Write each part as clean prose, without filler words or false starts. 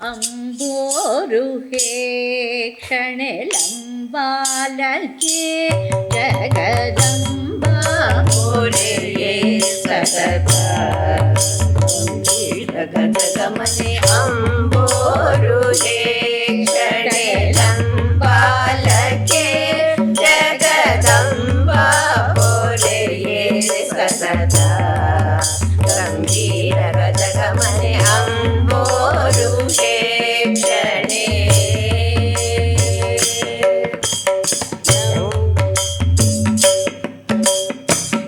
ಅಂಬೋರುಹೇ ಕ್ಷಣೆ ಲಂಬಾಲಕ್ಕೆ ಜಗದಂಬ ಓರೆಯೇ ಸತತ ಗಮನೆ ಅಂಬೋರುಹೇ ಕ್ಷಣೆ ಲಂಬಾಲಕ್ಕೆ ಜಗದಂಬ ಓರೆಯೇ ಸತತ ಗಂಭೀರ ಗಜಗಮನೆ ಅಂಬೋರುಹೇ ಕ್ಷಣೆ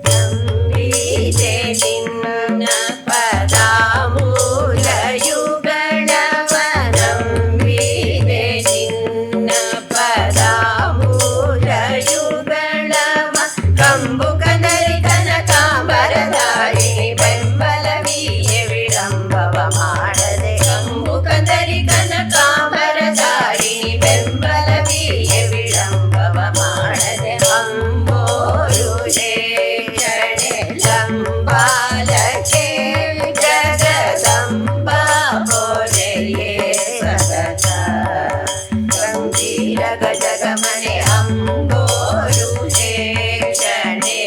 ನಂಬಿದೆ ನಿನ್ನ ಪದಾಮೂಲ ಯುಗಳವ ನಂಬಿದೆ ನಿನ್ನ ಪದಾಮೂಲ ಯುಗಳವ ಕಂಬು ಕದರಿ ಕನಕಾಂಬರಧಾರಿಣಿ ಬೆಂಬಲವಿಯೇ ವಿಳಂಬವ ಮಾಡದೆ ಕಂಬು ಕದರಿ ಕನಕಾಂಬರಧಾರಿಣಿ ಬೆಂಬಲವಿಯೇ ವಿಳಂಬವ ಮಾಡದೆ ಅಂಬೋರುಹೇ ಕ್ಷಣೆ ಲಂಬಾಲಕ್ಕೆ ಜಗದಂಬ ಓರೆಯೇ ಸತತ ಗಂಭೀರ ಗಜಗಮನೆ ಅಂಬೋರುಹೇ ಕ್ಷಣೆ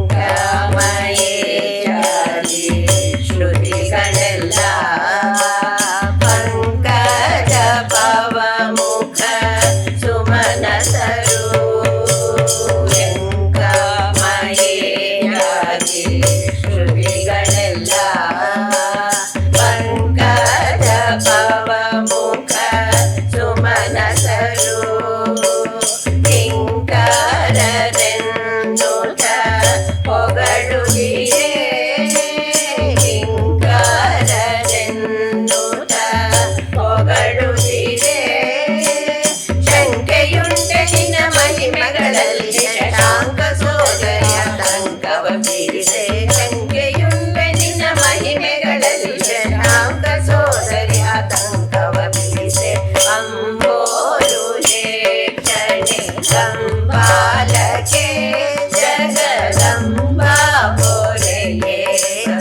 ಗಂಗಾಮಯೇ ಜಾಲಿ ಶ್ರುತಿಗಳೆಲ್ಲ ಪಂಕಜ ಪವಮುಖ ಸುಮನಸರು ಗಂಗಾಮಯೇ ಜಾಲಿ ಶ್ರುತಿಗಳೆಲ್ಲ ಪಂಕಜ ಪವಮುಖ ಸುಮನಸರು ಕಿಂಕರರೆನ್ನುತ ಹೊಗಳುವಿರೆ ಕಿಂಕರರೆನ್ನುತ ಹೊಗಳುವಿರೆ ಶಂಕೆಯುಂಟೆ ನಿನ್ನ ಮಹಿಮೆಗಳಲ್ಲಿ ಶಶಾಂಕ ಸೋದರಿಯ ತಂಕವ ಬೀರಿದೆ ಶಂಕೆಯುಂಟೆ ನಿನ್ನ ಮಹಿಮೆಗಳಲ್ಲಿ ಶಶಾಂಕ ಸೋದರಿಯ ತಂಕವ ಬೀರಿದೆ ಅಂಬೋರುಹೇ ಕ್ಷಣೆ ಲಂಬಾಲಕ್ಕೆ ಜಗದಂಬ ಓರೆಯೇ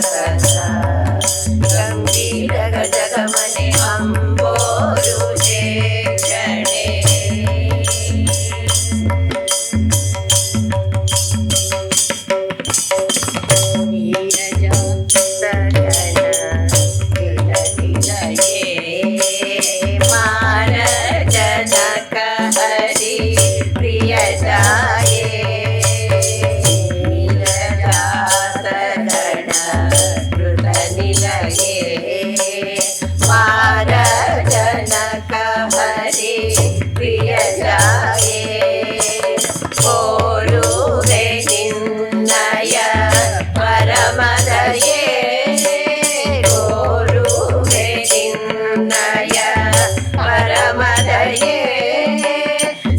ಸತತ ಗಂಭೀರ ಗಜಗಮನೆ ಅಂಬೋರುಹೇ ಕ್ಷಣೆ ಮಾರ ಜನಕ ಹರಿ ಪ್ರಿಯ ಜಾಯೇ ನೀಲದಾಸಗಣ ಕೃತ ನಿಲಯೇ ಮಾರ ಜನಕ ಹರಿ ಪ್ರಿಯ ಜಾಯೇ ಕೋರುವೆ ನಿನ್ನಯ ಪರಮದಯೇ ಕೋರುವೆ ನಿನ್ನಯ ಪರಮದಯೇ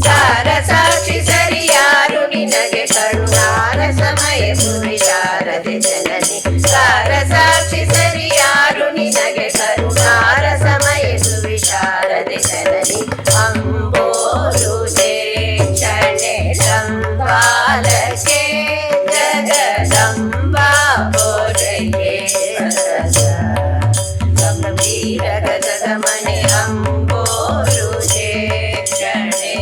ಸಾರ ಸಾಕ್ಷಿ ಸರಿಯಾರು ನಿನಗೆ ಕರುಣಾರ ಸಮಯ ಸುವಿಚಾರದೆ ಜನನಿ ಸಾರ ಸಾಕ್ಷಿ ಸರಿಯಾರು ನಿನಗೆ ಕರುಣಾರ ಸಮಯ ಸುವಿಚಾರದೆ ಜನನಿ ಅಂಬೋರುಹೇ ಕ್ಷಣೆ ಲಂಬಾಲಕ್ಕೆ ಜಗದಂಬ ಓರೆಯೇ ಸತತ ಗಂಭೀರ ಗಜಗಮನೆ ಅಂಬೋರುಹೇ ಕ್ಷಣೆ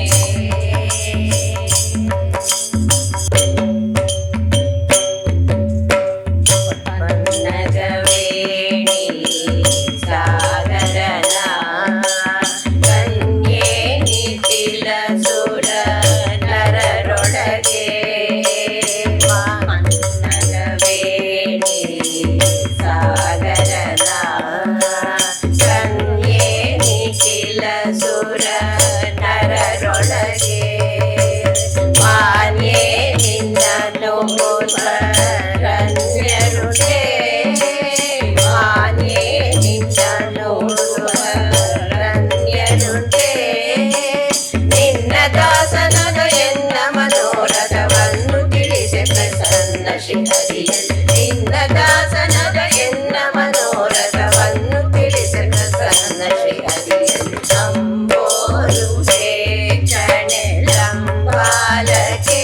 ಪನ್ನಗವೇಣಿ ಸಾಗರನ ಕನ್ಯೆ ನಿಖಿಲ ಸುರ ನರರೊಳಗೆ ಪನ್ನಗವೇಣಿ ಸಾಗರನ ಕನ್ಯೆ ನಿಖಿಲ ಸುರ ನರರೊಳಗೆ ಮಾನ್ಯೆ ನಿನ್ನನು ರನ್ಯರುಡೆ ಮಾನ್ಯೆ ನಿನ್ನನು ರನ್ಯರುಡೆ ನಿನ್ನ ದಾಸನದು ಎನ್ನ ಮನೋರಥವನ್ನು ತಿಳಿಸಿ ಪ್ರಸನ್ನ ಶ್ರೀಹರಿಯಲ್ಲಿ ನಿನ್ನ ದಾಸನದು ಎನ್ನ ಮನೋರಥವನ್ನು ತಿಳಿಸಿ ಪ್ರಸನ್ನ ಶ್ರೀಹರಿಯಲ್ಲಿ ಅಂಬೋರುಹೇ ಕ್ಷಣೆ ಲಂಬಾಲಕ್ಕೆ